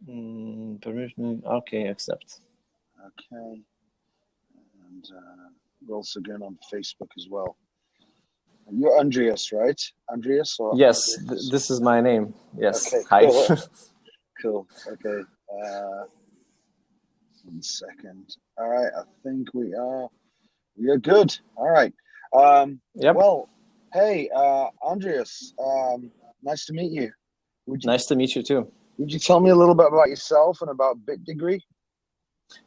Permission. Okay, accept. Okay. And we're also going on Facebook as well. You're Andreas, right? Andreas or Yes, Andreas? this is my name. Yes. Okay, Hi. cool. Cool. Okay. 1 second. All right. I think we are good. All right. Yep. Well, hey, Andreas, nice to meet you. Nice to meet you too. Would you tell me a little bit about yourself and about BitDegree?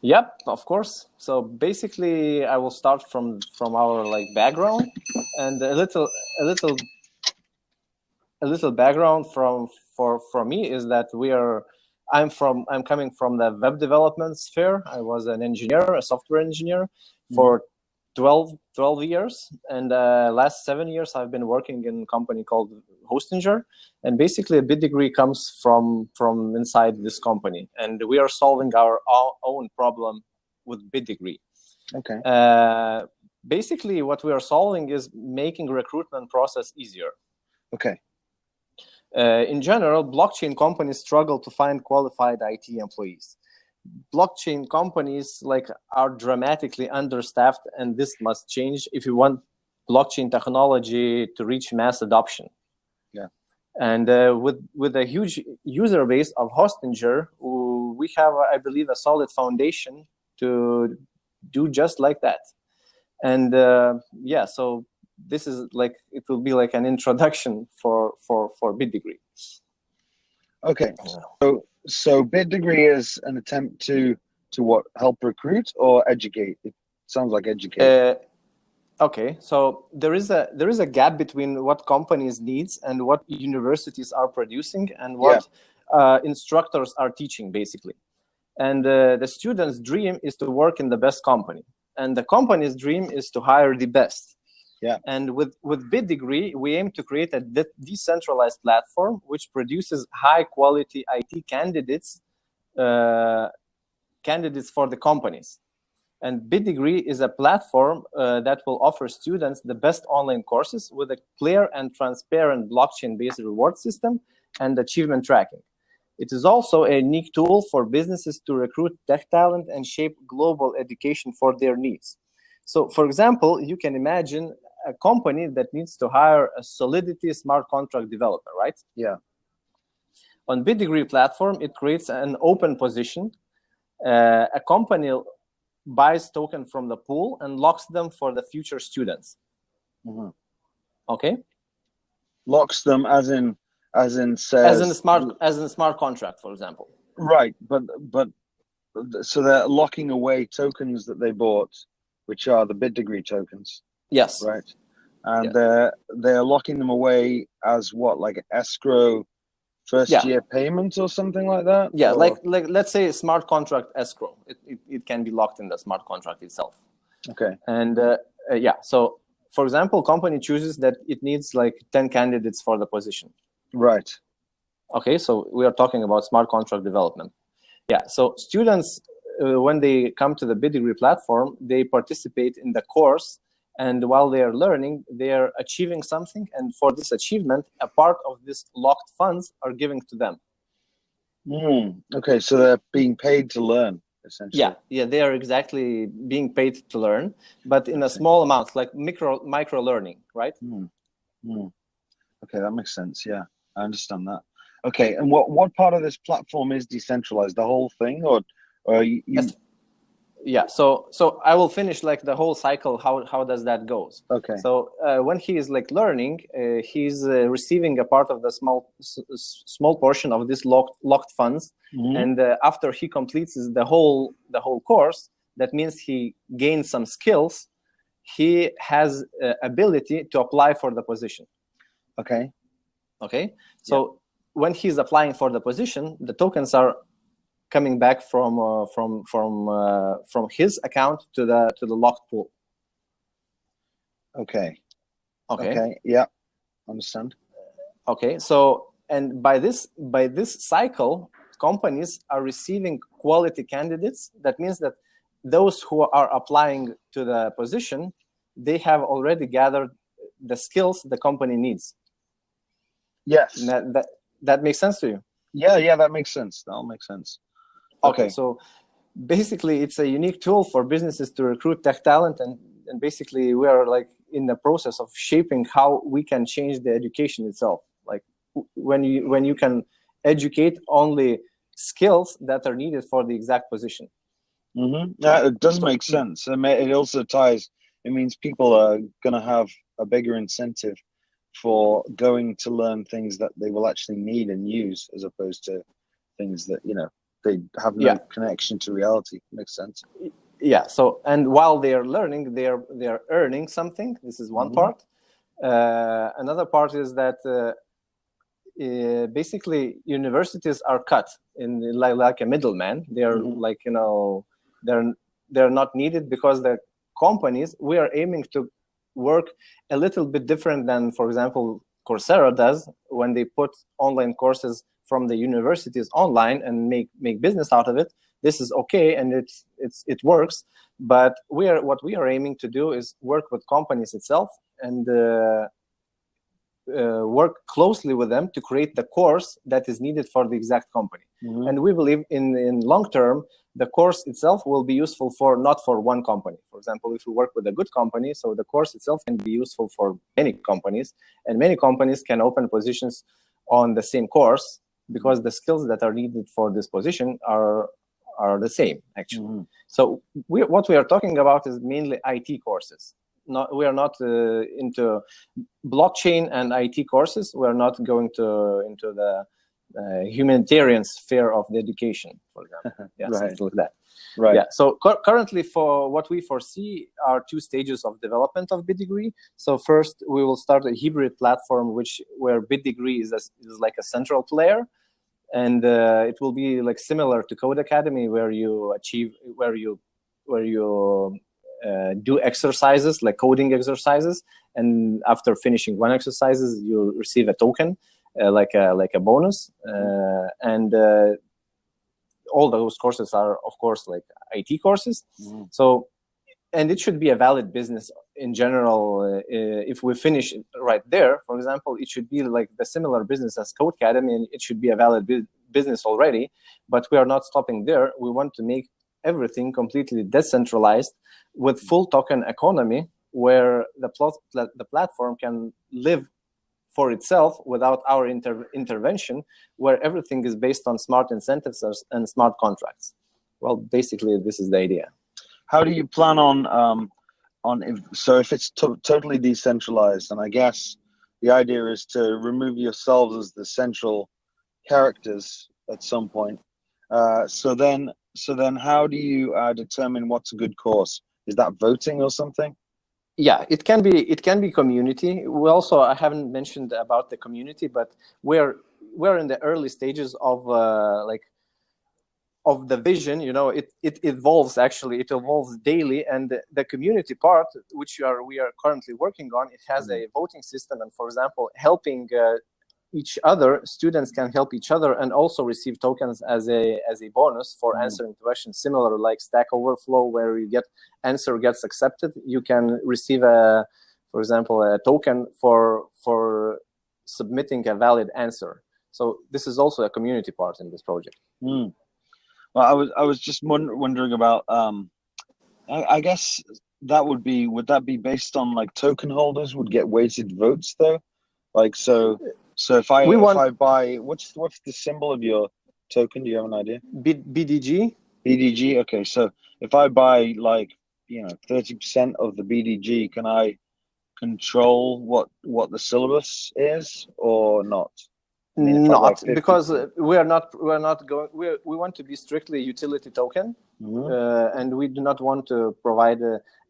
Yep, of course. So basically, I will start from our background, and a little background for me is that I'm coming from the web development sphere. I was an engineer, a software engineer, for 12 years, and last 7 years I've been working in a company called Hostinger, and basically a BitDegree comes from inside this company, and we are solving our own problem with BitDegree. Okay. Basically, what we are solving is making recruitment process easier. Okay. In general, blockchain companies struggle to find qualified IT employees. Blockchain companies are dramatically understaffed, and this must change if you want blockchain technology to reach mass adoption. Yeah. And with a huge user base of Hostinger, we have, I believe, a solid foundation to do just like that. And so this is it will be like an introduction for BitDegree. Okay. So BitDegree is an attempt to what? Help recruit or educate? It sounds like educate. Okay, so there is a gap between what companies needs and what universities are producing and what instructors are teaching, basically. And the student's dream is to work in the best company, and the company's dream is to hire the best. Yeah. And with BitDegree, we aim to create a decentralized platform which produces high quality IT candidates for the companies. And BitDegree is a platform that will offer students the best online courses with a clear and transparent blockchain-based reward system and achievement tracking. It is also a unique tool for businesses to recruit tech talent and shape global education for their needs. So, for example, you can imagine a company that needs to hire a Solidity smart contract developer, right? Yeah. On BitDegree platform, it creates an open position. A company buys token from the pool and locks them for the future students. Mm-hmm. Okay. Locks them as in says as in a smart contract, for example. Right, but so they're locking away tokens that they bought, which are the BitDegree tokens. Yes. Right, and they're locking them away as what, like escrow, year payment or something like that. Yeah, or... like let's say smart contract escrow. It can be locked in the smart contract itself. Okay. And so for example, company chooses that it needs 10 candidates for the position. Right. Okay, so we are talking about smart contract development. Yeah, so students, when they come to the BitDegree platform, they participate in the course, and while they are learning, they are achieving something, and for this achievement, a part of this locked funds are given to them. Okay, so they're being paid to learn, essentially. Yeah, they are exactly being paid to learn, but in a small amount, like micro learning, right? Okay, that makes sense. Yeah, I understand that. Okay, and what part of this platform is decentralized? The whole thing, or you? Yeah, so I will finish the whole cycle. How does that goes? Okay. So when he is learning, he's receiving a part of the small portion of this locked funds, and after he completes the whole course, that means he gains some skills. He has ability to apply for the position. Okay. So when he's applying for the position, the tokens are coming back from his account to the locked pool. Okay. Yeah, understand. Okay, so and by this cycle, companies are receiving quality candidates. That means that those who are applying to the position, they have already gathered the skills the company needs. Yes. That makes sense to you? Yeah, that makes sense. That'll make sense. Okay, so basically it's a unique tool for businesses to recruit tech talent, and basically we are like in the process of shaping how we can change the education itself. Like when you can educate only skills that are needed for the exact position. Yeah, it does make sense. It also ties, it means people are going to have a bigger incentive for going to learn things that they will actually need and use, as opposed to things that, they have no connection to reality. Makes sense. Yeah. So, and while they are learning, they are earning something. This is one part. Another part is that basically universities are cut in like a middleman. They are like, they're not needed because the companies, we are aiming to work a little bit different than, for example, Coursera does when they put online courses from the universities online and make business out of it. This is okay, and it works. But what we are aiming to do is work with companies itself and work closely with them to create the course that is needed for the exact company. And we believe in long term, the course itself will be useful not for one company. For example, if we work with a good company, so the course itself can be useful for many companies, and many companies can open positions on the same course because the skills that are needed for this position are the same, actually. So what we are talking about is mainly IT courses. We are not into blockchain and IT courses. We are not going into the humanitarian sphere of the education, for example. Yeah, something like that. Right. Yeah. So currently, for what we foresee are 2 stages of development of BitDegree. So first, we will start a hybrid platform, where BitDegree is like a central player, and it will be like similar to Codecademy, where you do exercises like coding exercises, and after finishing one exercises, you receive a token, like a bonus, and all those courses are, of course, like IT courses. So, and it should be a valid business in general. If we finish right there, for example, it should be like the similar business as Codecademy, and it should be a valid business already. But we are not stopping there. We want to make everything completely decentralized with full token economy, where the platform can live for itself without our intervention, where everything is based on smart incentives and smart contracts. Well, basically, this is the idea. How do you plan if it's totally decentralized, and I guess the idea is to remove yourselves as the central characters at some point. So then how do you determine what's a good course? Is that voting or something? Yeah, it can be community. I haven't mentioned about the community, but we're in the early stages of of the vision. It evolves, actually. It evolves daily, and the community part, which we are currently working on, it has a voting system, and for example, helping each other, students can help each other and also receive tokens as a bonus for answering questions, similar like Stack Overflow, where you answer gets accepted. You can receive for example, a token for submitting a valid answer. So this is also a community part in this project. Well, I was just wondering about I guess would that be based on like token holders would get weighted votes though? Like so if I buy, what's the symbol of your token? Do you have an idea? BDG. BDG. Okay, so if I buy 30% of the BDG, can I control what the syllabus is or not? Not because we want to be strictly utility token, and we do not want to provide.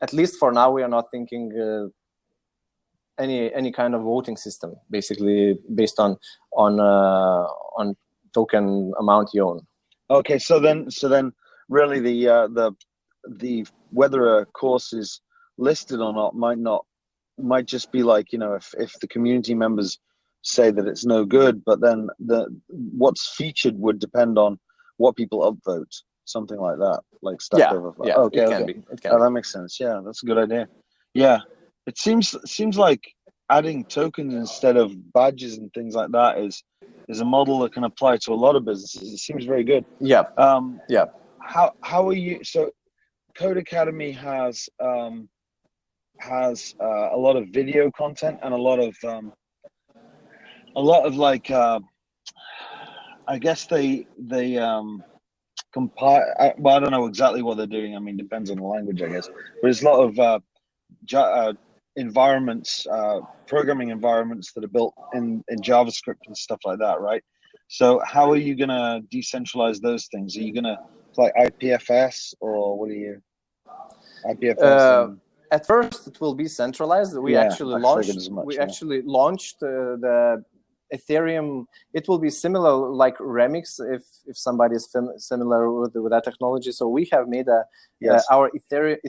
At least for now, we are not thinking any kind of voting system, basically based on token amount you own. Okay, so then really the whether a course is listed or not might just be like, if the community members say that it's no good, but then what's featured would depend on what people upvote, something like that, like Stack Overflow. Yeah, okay, it can be. That makes sense. Yeah, that's a good idea. Yeah, it seems like adding tokens instead of badges and things like that is a model that can apply to a lot of businesses. It seems very good. Yeah. Yeah. How are you? So, Code Academy has a lot of video content and a lot of like I guess they compile. Well, I don't know exactly what they're doing. I mean, depends on the language, I guess. But it's a lot of environments, programming environments that are built in JavaScript and stuff like that, right? So how are you going to decentralize those things? Are you going to like IPFS, or what are you? IPFS. At first, it will be centralized. We actually launched the Ethereum. It will be similar like Remix, if somebody is similar with that technology. So we have made our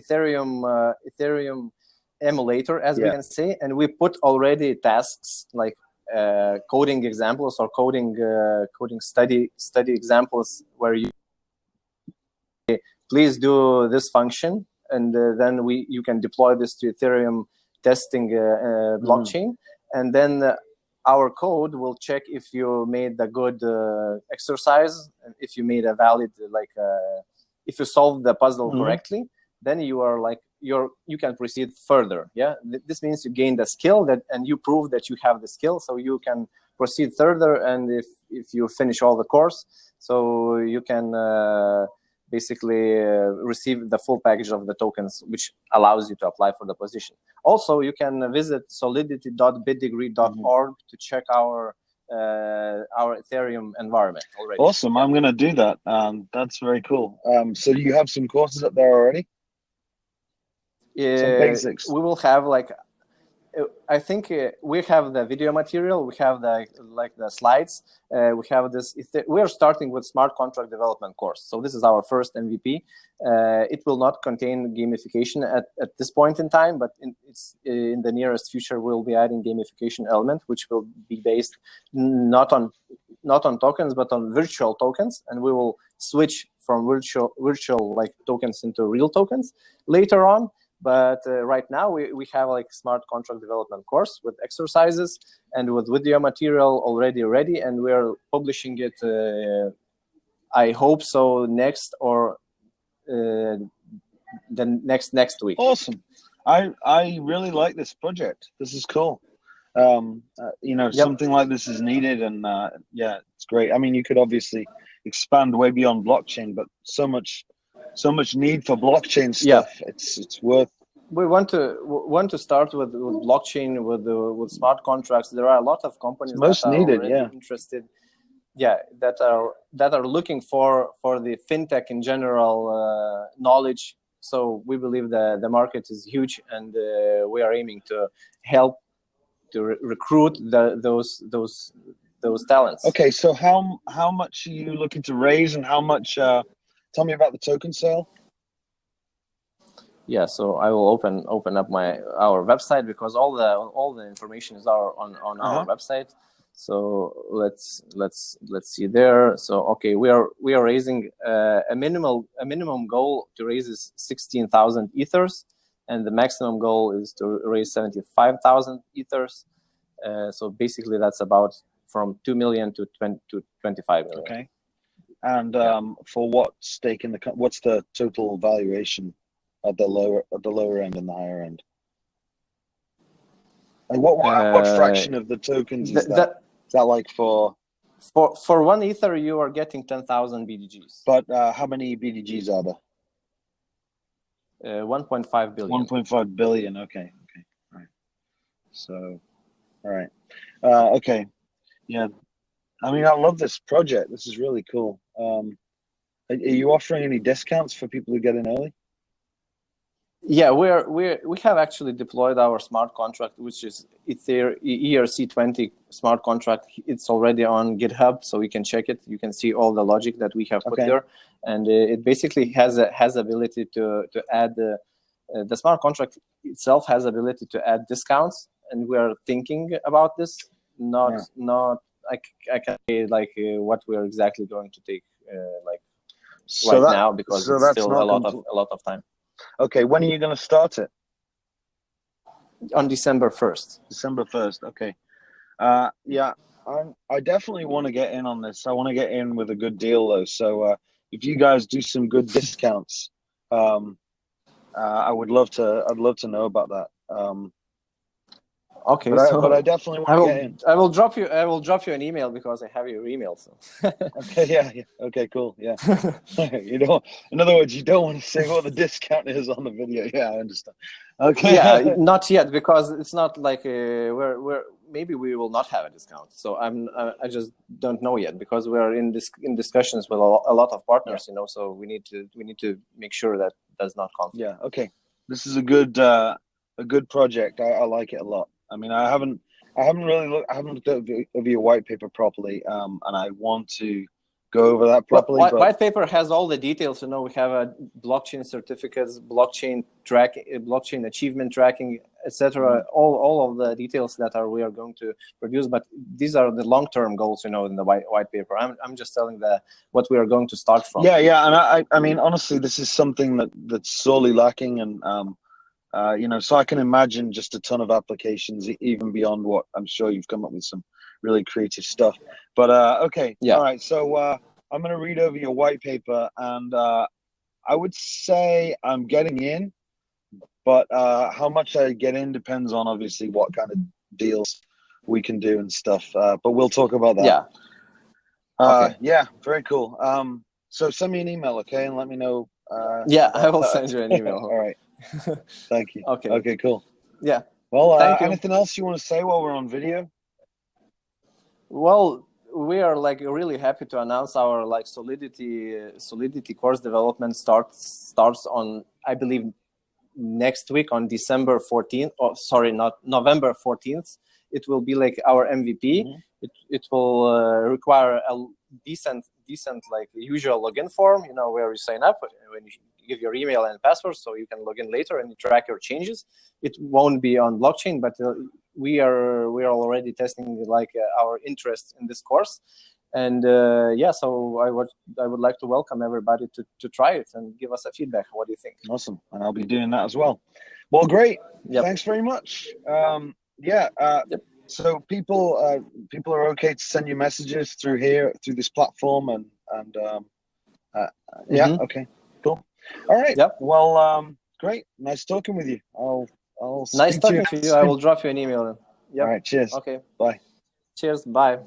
Ethereum emulator, as we can say, and we put already tasks like coding examples or coding study examples where you please do this function, and then you can deploy this to Ethereum testing blockchain, and then our code will check if you made a good exercise, and if you made a valid if you solved the puzzle correctly, then you are like you can proceed further. Yeah, this means you gained a skill and you prove that you have the skill, so you can proceed further. And if you finish all the course, so you can basically receive the full package of the tokens, which allows you to apply for the position. Also, you can visit solidity.bitdegree.org to check our Ethereum environment already. Awesome. I'm going to do that. That's very cool. So you have some courses up there already? Some basics. We will have I think we have the video material, we have the slides, we have this. We are starting with smart contract development course. So this is our first MVP. It will not contain gamification at this point in time, but in the nearest future we'll be adding gamification element, which will be based not on tokens but on virtual tokens, and we will switch from virtual like tokens into real tokens later on. But right now we have like smart contract development course with exercises and with video material already ready, and we're publishing it. I hope so next or the next week. Awesome. I really like this project. This is cool. Something like this is needed, and it's great. I mean, you could obviously expand way beyond blockchain, but so much need for blockchain stuff. It's worth. We want to start with blockchain, with smart contracts. There are a lot of companies most that are needed, interested. That are looking for the fintech in general knowledge. So we believe the market is huge, and we are aiming to help to recruit those talents. Okay, so how much are you looking to raise, and how much? Tell me about the token sale. Yeah, so I will open up our website, because all the information is on our website. So let's see there. So okay, we are raising a minimum goal to raise is 16,000 ethers, and the maximum goal is to raise 75,000 ethers. So basically, that's about from 2 million to 25 million. Okay, and for what stake in what's the total valuation at the lower end and the higher end? Like what fraction of the tokens is that? Is that like for 1 ether you are getting 10,000 BDGs? But how many BDGs are there? 1.5 billion. 1.5 billion. Okay. All right. So, all right. Okay. Yeah. I mean, I love this project. This is really cool. Are you offering any discounts for people who get in early? Yeah, we have actually deployed our smart contract, which is ERC20 smart contract. It's already on GitHub, so you can check it. You can see all the logic that we have put there, and it basically has ability to add the smart contract itself has ability to add discounts, and we are thinking about this. I can't say what we are exactly going to take now, because it's still a lot of time. Okay, when are you going to start it? On December 1st. December 1st, okay. Yeah, I definitely want to get in on this. I want to get in with a good deal though. So if you guys do some good discounts, I would love to. I'd love to know about that. Okay, But I so definitely want to get in. I will drop you an email because I have your email. So Okay, yeah. Okay, cool. Yeah. You don't. In other words, you don't want to say what the discount is on the video. Yeah, I understand. Okay. yeah, not yet because it's not like we're maybe we will not have a discount. So I just don't know yet because we're in discussions with a lot of partners. Yeah. You know, so we need to make sure that does not conflict. Yeah. Okay. This is a good project. I like it a lot. I mean, I haven't looked over your white paper properly. And I want to go over that properly. Well, But white paper has all the details. You know, we have a blockchain certificates, blockchain tracking, blockchain achievement tracking, etc. All of the details that we are going to produce. But these are the long-term goals. You know, in the white paper. I'm just telling what we are going to start from. Yeah, yeah, and I mean, honestly, this is something that's sorely lacking, and so I can imagine just a ton of applications, even beyond what I'm sure you've come up with some really creative stuff. But okay, Yeah. All right. So I'm going to read over your white paper, and I would say I'm getting in, but how much I get in depends on obviously what kind of deals we can do and stuff. But we'll talk about that. Yeah. Okay. Yeah, very cool. So send me an email, okay, and let me know. Yeah, I will send you an email. All right. Thank you. Okay. Okay, cool. Yeah. Well, Thank you. Anything else you want to say while we're on video? Well, we are like really happy to announce our like Solidity course development starts on, I believe, next week on December 14th. Oh, sorry, not November 14th. It will be like our MVP. Mm-hmm. It will require a decent like usual login form, you know, where you sign up when you give your email and password, so you can log in later and track your changes. It won't be on blockchain, but we are already testing like our interest in this course, and so I would like to welcome everybody to try it and give us a feedback. What do you think? Awesome, and I'll be doing that as well. Well, great. Yep. Thanks very much. Yep. So people are okay to send you messages through this platform, and yeah, mm-hmm. Okay, cool. All right. Yep. Well, great. Nice talking with you. I'll nice talking to you. I will drop you an email. Yep. All right. Cheers. Okay. Bye. Cheers. Bye.